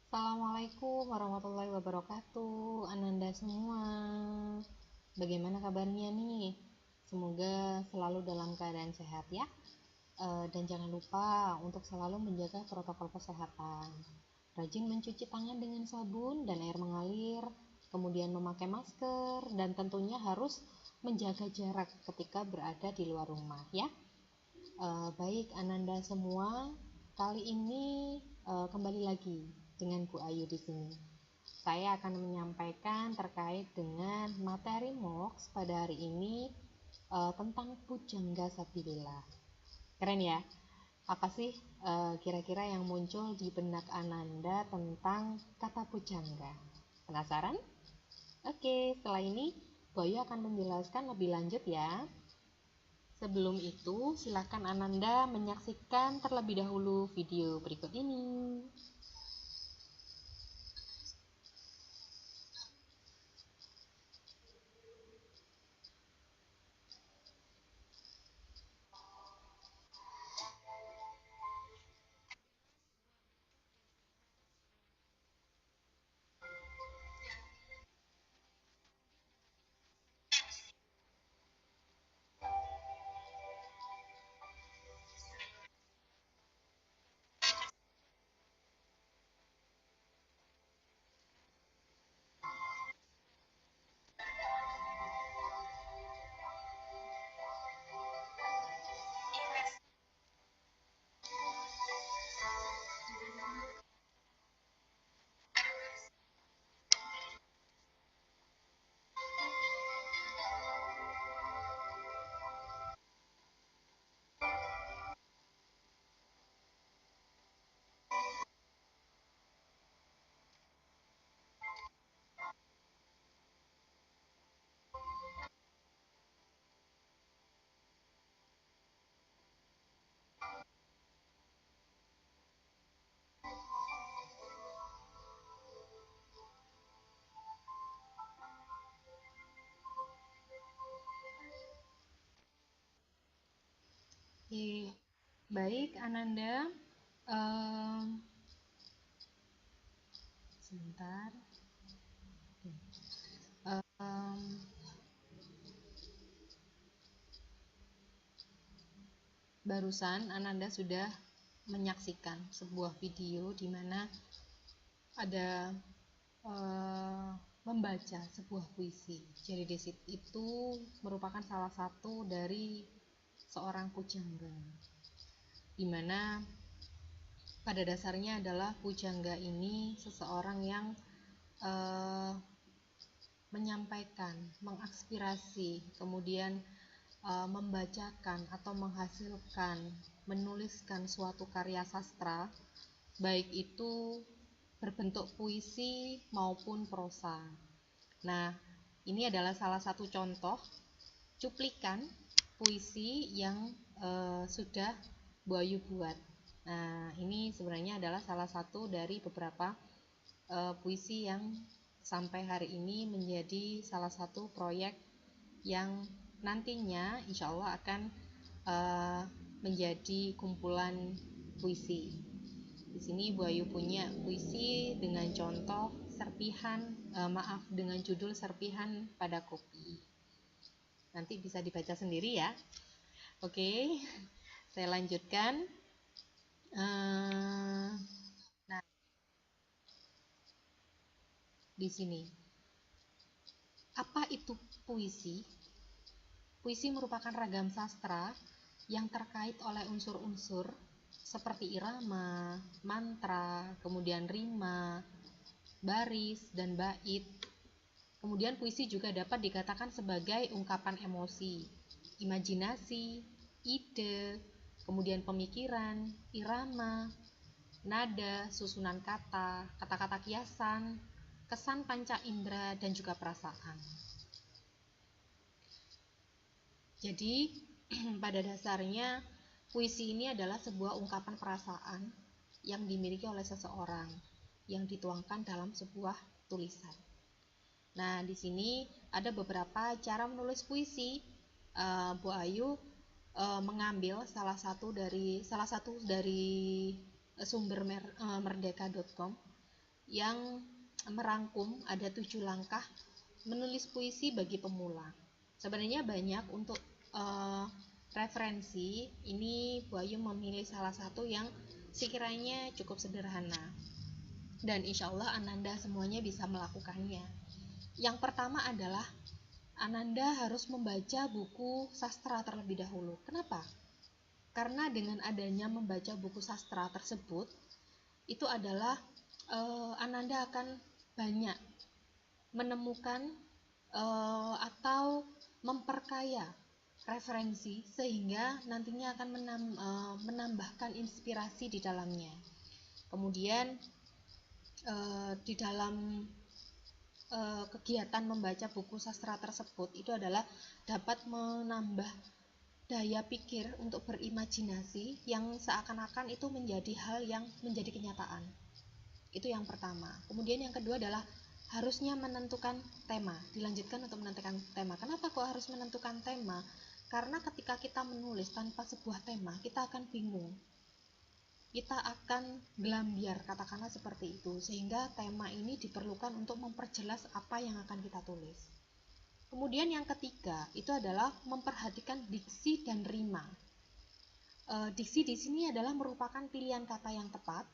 Assalamualaikum warahmatullahi wabarakatuh, Ananda semua. Bagaimana kabarnya nih? Semoga selalu dalam keadaan sehat ya. Dan jangan lupa untuk selalu menjaga protokol kesehatan. Rajin mencuci tangan dengan sabun dan air mengalir, kemudian memakai masker, dan tentunya harus menjaga jarak ketika berada di luar rumah ya. Baik Ananda semua, kali ini kembali lagi dengan Bu Ayu di sini. Saya akan menyampaikan terkait dengan materi MOOCs pada hari ini tentang pujangga sabilillah. Keren ya? Apa sih kira-kira yang muncul di benak Ananda tentang kata pujangga? Penasaran? Oke, setelah ini Bu Ayu akan menjelaskan lebih lanjut ya. Sebelum itu, silakan Ananda menyaksikan terlebih dahulu video berikut ini. Oke, baik Ananda. Em, Sebentar. Em, Barusan Ananda sudah menyaksikan sebuah video di mana ada eh, membaca sebuah puisi. Jadi Desit itu merupakan salah satu dari seorang pujangga, di mana pada dasarnya adalah pujangga ini seseorang yang eh, menyampaikan, mengaspirasi, kemudian membacakan atau menghasilkan, menuliskan suatu karya sastra, baik itu berbentuk puisi maupun prosa. Nah, ini adalah salah satu contoh cuplikan puisi yang sudah Bu Ayu buat. Nah, ini sebenarnya adalah salah satu dari beberapa puisi yang sampai hari ini menjadi salah satu proyek yang nantinya insya Allah akan menjadi kumpulan puisi. Di sini Bu Ayu punya puisi dengan contoh serpihan, dengan judul Serpihan pada Kopi. Nanti bisa dibaca sendiri ya. Oke, saya lanjutkan. Nah, di sini apa itu puisi? Puisi merupakan ragam sastra yang terkait oleh unsur-unsur seperti irama, mantra, kemudian rima, baris, dan bait. Kemudian puisi juga dapat dikatakan sebagai ungkapan emosi, imajinasi, ide, kemudian pemikiran, irama, nada, susunan kata, kata-kata kiasan, kesan panca indera, dan juga perasaan. Jadi pada dasarnya puisi ini adalah sebuah ungkapan perasaan yang dimiliki oleh seseorang yang dituangkan dalam sebuah tulisan. Nah, di sini ada beberapa cara menulis puisi. Bu Ayu mengambil salah satu dari sumber merdeka.com yang merangkum ada 7 langkah menulis puisi bagi pemula. Sebenarnya banyak untuk referensi. Ini Bu Ayu memilih salah satu yang sekiranya cukup sederhana dan insya Allah Ananda semuanya bisa melakukannya. Yang pertama adalah Ananda harus membaca buku sastra terlebih dahulu. Kenapa? Karena dengan adanya membaca buku sastra tersebut, itu adalah Ananda akan banyak menemukan atau memperkaya referensi sehingga nantinya akan menambahkan inspirasi di dalamnya. Kemudian di dalam kegiatan membaca buku sastra tersebut itu adalah dapat menambah daya pikir untuk berimajinasi yang seakan-akan itu menjadi hal yang menjadi kenyataan. Itu yang pertama. Kemudian yang kedua adalah harusnya menentukan tema. Dilanjutkan untuk menentukan tema. Kenapa kok harus menentukan tema? Karena ketika kita menulis tanpa sebuah tema, kita akan bingung. Kita akan gelambiar, katakanlah seperti itu. Sehingga tema ini diperlukan untuk memperjelas apa yang akan kita tulis. Kemudian yang ketiga itu adalah memperhatikan diksi dan rima. Diksi di sini adalah merupakan pilihan kata yang tepat,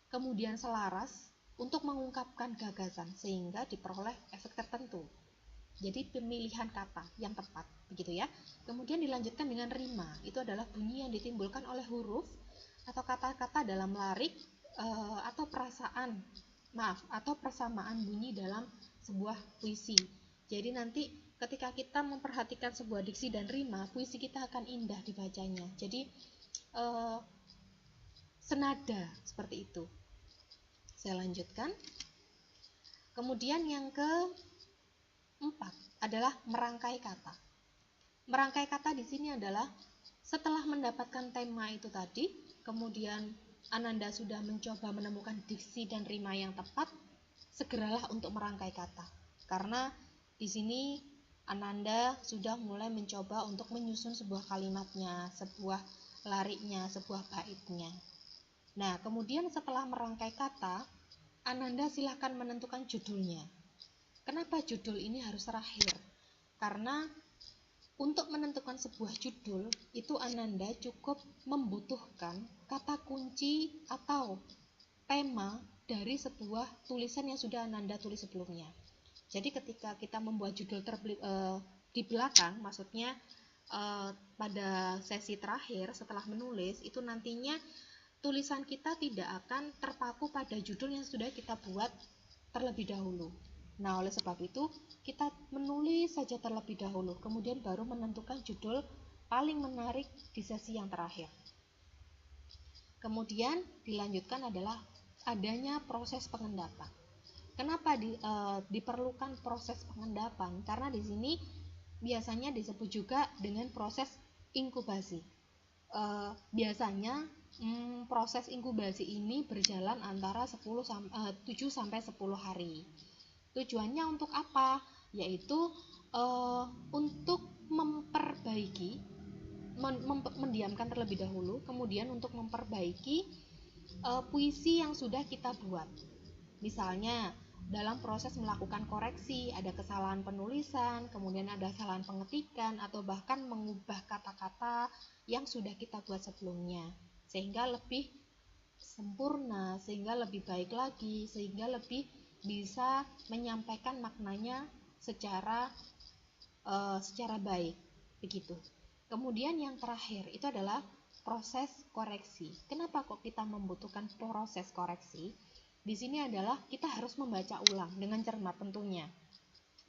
kemudian selaras untuk mengungkapkan gagasan sehingga diperoleh efek tertentu. Jadi pemilihan kata yang tepat, begitu ya. Kemudian dilanjutkan dengan rima. Itu adalah bunyi yang ditimbulkan oleh huruf atau kata-kata dalam larik atau atau persamaan bunyi dalam sebuah puisi. Jadi nanti ketika kita memperhatikan sebuah diksi dan rima, puisi kita akan indah dibacanya. Jadi senada seperti itu. Saya lanjutkan. Kemudian yang keempat adalah merangkai kata. Merangkai kata di sini adalah setelah mendapatkan tema itu tadi, kemudian Ananda sudah mencoba menemukan diksi dan rima yang tepat, segeralah untuk merangkai kata. Karena di sini Ananda sudah mulai mencoba untuk menyusun sebuah kalimatnya, sebuah lariknya, sebuah baitnya. Nah, kemudian setelah merangkai kata, Ananda silahkan menentukan judulnya. Kenapa judul ini harus terakhir? Karena untuk menentukan sebuah judul, itu Ananda cukup membutuhkan kata kunci atau tema dari sebuah tulisan yang sudah Ananda tulis sebelumnya. Jadi ketika kita membuat judul di belakang, maksudnya pada sesi terakhir setelah menulis, itu nantinya tulisan kita tidak akan terpaku pada judul yang sudah kita buat terlebih dahulu. Nah, oleh sebab itu kita menulis saja terlebih dahulu, kemudian baru menentukan judul paling menarik di sesi yang terakhir. Kemudian dilanjutkan adalah adanya proses pengendapan. Kenapa diperlukan proses pengendapan? Karena di sini biasanya disebut juga dengan proses inkubasi. Biasanya proses inkubasi ini berjalan antara 7 sampai 10 hari. Tujuannya untuk apa? Yaitu untuk memperbaiki, mendiamkan terlebih dahulu, kemudian untuk memperbaiki puisi yang sudah kita buat. Misalnya dalam proses melakukan koreksi, ada kesalahan penulisan, kemudian ada kesalahan pengetikan, atau bahkan mengubah kata-kata yang sudah kita buat sebelumnya, sehingga lebih sempurna, sehingga lebih baik lagi, sehingga lebih bisa menyampaikan maknanya secara baik, begitu. Kemudian yang terakhir itu adalah proses koreksi. Kenapa kok kita membutuhkan proses koreksi? Di sini adalah kita harus membaca ulang dengan cermat tentunya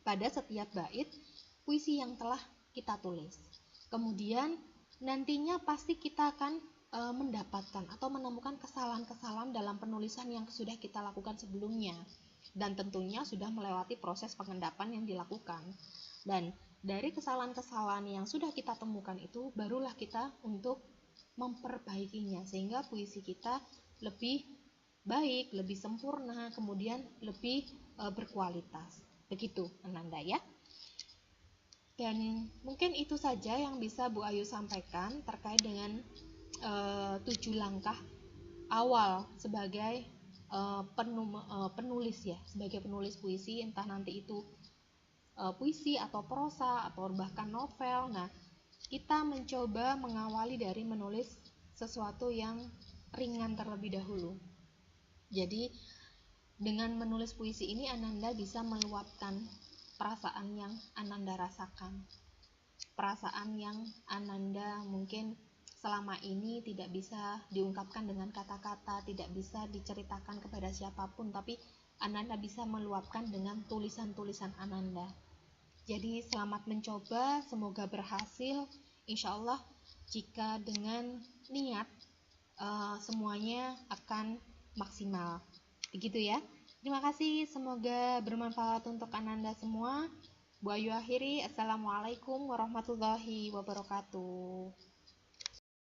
pada setiap bait puisi yang telah kita tulis. Kemudian nantinya pasti kita akan mendapatkan atau menemukan kesalahan-kesalahan dalam penulisan yang sudah kita lakukan sebelumnya, dan tentunya sudah melewati proses pengendapan yang dilakukan. Dan dari kesalahan-kesalahan yang sudah kita temukan itu, barulah kita untuk memperbaikinya sehingga puisi kita lebih baik, lebih sempurna, kemudian lebih berkualitas. Begitu Ananda ya. Dan mungkin itu saja yang bisa Bu Ayu sampaikan terkait dengan 7 langkah awal sebagai penulis ya, sebagai penulis puisi, entah nanti itu puisi atau prosa atau bahkan novel. Nah, kita mencoba mengawali dari menulis sesuatu yang ringan terlebih dahulu. Jadi dengan menulis puisi ini Ananda bisa meluapkan perasaan yang Ananda rasakan, perasaan yang Ananda mungkin selama ini tidak bisa diungkapkan dengan kata-kata, tidak bisa diceritakan kepada siapapun, tapi Ananda bisa meluapkan dengan tulisan-tulisan Ananda. Jadi selamat mencoba, semoga berhasil. Insya Allah jika dengan niat semuanya akan maksimal. Begitu ya. Terima kasih, semoga bermanfaat untuk Ananda semua. Bu Ayu akhiri, Assalamualaikum warahmatullahi wabarakatuh.